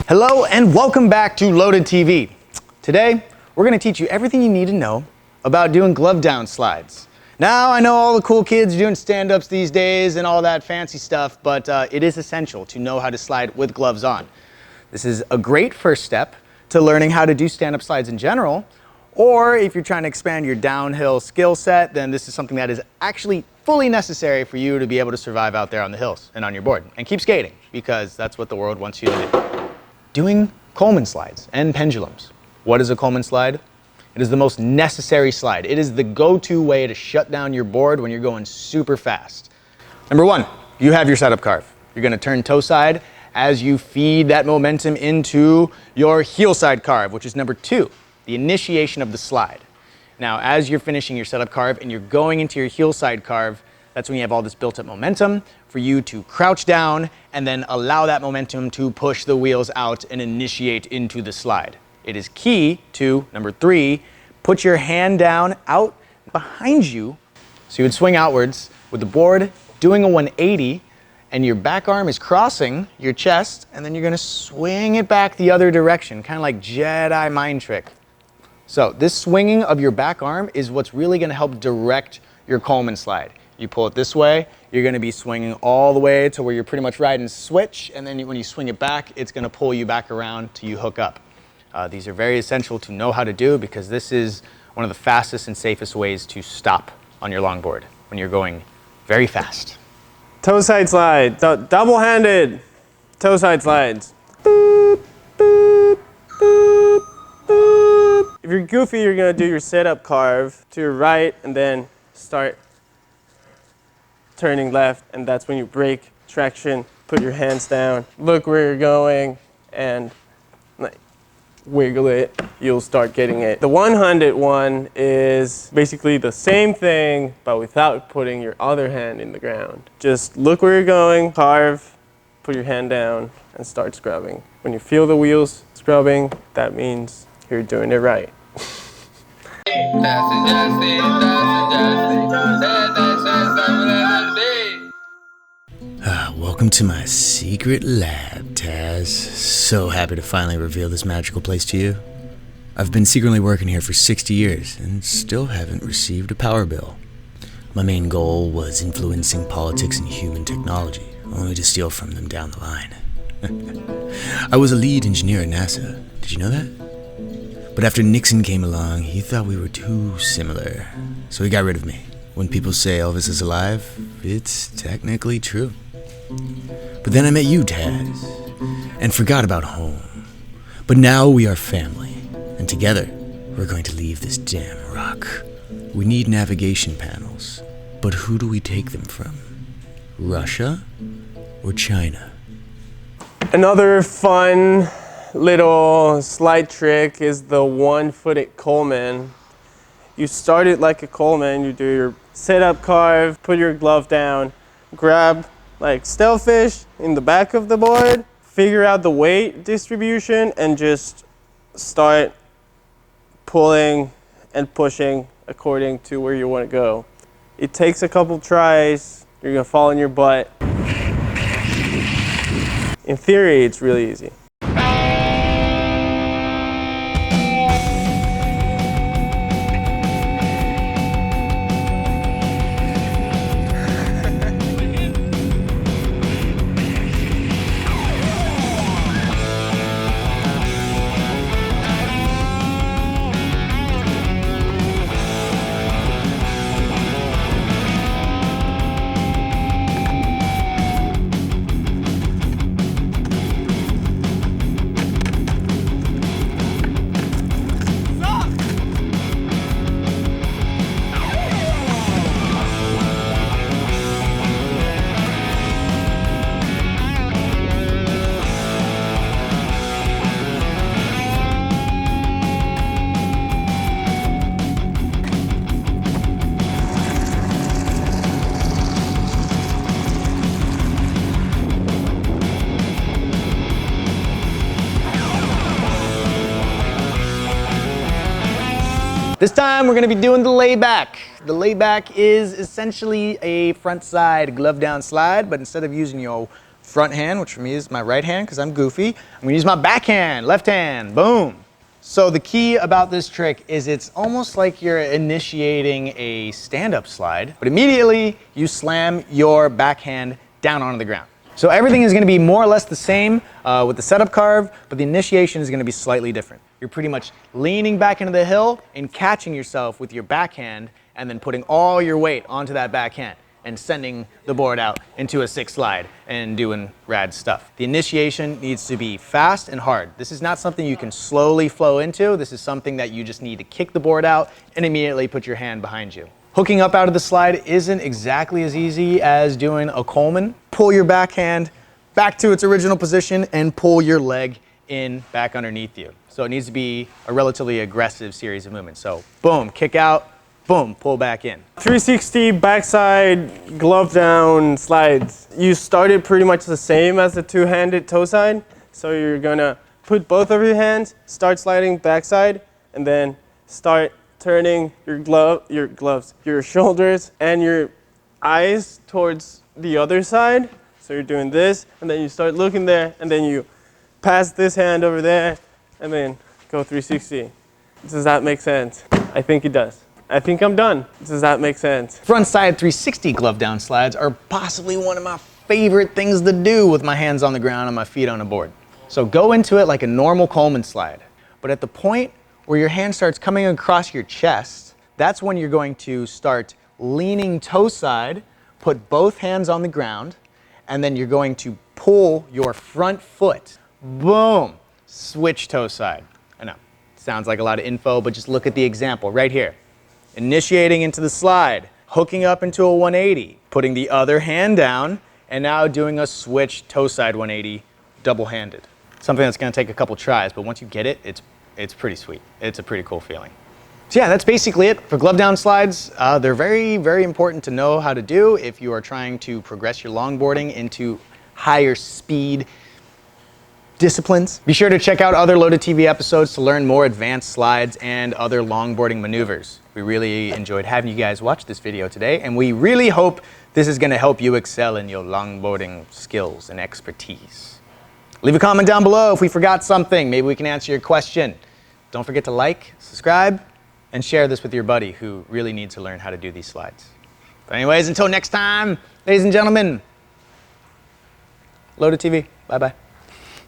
Hello and welcome back to LoadedTV. Today, we're going to teach you everything you need to know about doing glove down slides. Now, I know all the cool kids doing stand-ups these days and all that fancy stuff, but it is essential to know how to slide with gloves on. This is a great first step to learning how to do stand-up slides in general, or if you're trying to expand your downhill skill set, then this is something that is actually fully necessary for you to be able to survive out there on the hills and on your board. And keep skating, because that's what the world wants you to do. Doing COLEMAN slides and pendulums. What is a COLEMAN slide? It is the most necessary slide. It is the go-to way to shut down your board when you're going super fast. Number one, you have your setup carve. You're going to turn toe side as you feed that momentum into your heel side carve, which is number two, the initiation of the slide. Now, as you're finishing your setup carve and you're going into your heel side carve, that's when you have all this built up momentum for you to crouch down and then allow that momentum to push the wheels out and initiate into the slide. It is key to, number three, put your hand down out behind you. So you would swing outwards with the board doing a 180 and your back arm is crossing your chest, and then you're gonna swing it back the other direction, kind of like Jedi mind trick. So this swinging of your back arm is what's really gonna help direct your COLEMAN slide. You pull it this way, you're gonna be swinging all the way to where you're pretty much riding switch, and then when you swing it back, it's gonna pull you back around till you hook up. These are very essential to know how to do because this is one of the fastest and safest ways to stop on your longboard when you're going very fast. Toe side slide, double-handed toe side slides. Boop, boop, boop, boop. If you're goofy, you're gonna do your setup carve to your right and then start turning left, and that's when you brake, traction, put your hands down, look where you're going, and like, wiggle it, you'll start getting it. The one-handed one is basically the same thing, but without putting your other hand in the ground. Just look where you're going, carve, put your hand down, and start scrubbing. When you feel the wheels scrubbing, that means you're doing it right. Welcome to my secret lab, Taz. So happy to finally reveal this magical place to you. I've been secretly working here for 60 years and still haven't received a power bill. My main goal was influencing politics and human technology, only to steal from them down the line. I was a lead engineer at NASA. Did you know that? But after Nixon came along, he thought we were too similar, so he got rid of me. When people say Elvis is alive, it's technically true. But then I met you, Taz, and forgot about home. But now we are family, and together we're going to leave this damn rock. We need navigation panels, but who do we take them from? Russia or China? Another fun little slide trick is the one-footed COLEMAN. You start it like a COLEMAN, you do your setup carve, put your glove down, grab like stalefish in the back of the board, figure out the weight distribution, and just start pulling and pushing according to where you want to go. It takes a couple tries, you're gonna fall on your butt. In theory, it's really easy. This time we're gonna be doing the layback. The layback is essentially a front side glove down slide, but instead of using your front hand, which for me is my right hand because I'm goofy. I'm gonna use my backhand, left hand, boom. So the key about this trick is it's almost like you're initiating a stand-up slide, but immediately you slam your backhand down onto the ground. So everything is gonna be more or less the same with the setup carve, but the initiation is gonna be slightly different. You're pretty much leaning back into the hill and catching yourself with your backhand and then putting all your weight onto that backhand and sending the board out into a 6 slide and doing rad stuff. The initiation needs to be fast and hard. This is not something you can slowly flow into. This is something that you just need to kick the board out and immediately put your hand behind you. Hooking up out of the slide isn't exactly as easy as doing a Coleman. Pull your backhand back to its original position and pull your leg in back underneath you. So it needs to be a relatively aggressive series of movements. So boom, kick out, boom, pull back in. 360 backside glove down slides. You started pretty much the same as the two-handed toe side. So you're gonna put both of your hands, start sliding backside, and then start turning your shoulders and your eyes towards the other side. So you're doing this, and then you start looking there, and then you pass this hand over there, and then go 360. Does that make sense? I think it does. I think I'm done. Does that make sense? Frontside 360 glove down slides are possibly one of my favorite things to do with my hands on the ground and my feet on a board. So go into it like a normal Coleman slide, but at the point where your hand starts coming across your chest, that's when you're going to start leaning toe side, put both hands on the ground, and then you're going to pull your front foot. Boom, switch toe side. I know, sounds like a lot of info, but just look at the example right here. Initiating into the slide, hooking up into a 180, putting the other hand down, and now doing a switch toe side 180 double-handed. Something that's gonna take a couple tries, but once you get it, it's pretty sweet. It's a pretty cool feeling. So yeah, that's basically it for glove down slides. They're very, very important to know how to do if you are trying to progress your longboarding into higher speed disciplines. Be sure to check out other Loaded TV episodes to learn more advanced slides and other longboarding maneuvers. We really enjoyed having you guys watch this video today, and we really hope this is going to help you excel in your longboarding skills and expertise. Leave a comment down below if we forgot something. Maybe we can answer your question. Don't forget to like, subscribe, and share this with your buddy who really needs to learn how to do these slides. But anyways, until next time, ladies and gentlemen, Loaded TV. Bye-bye.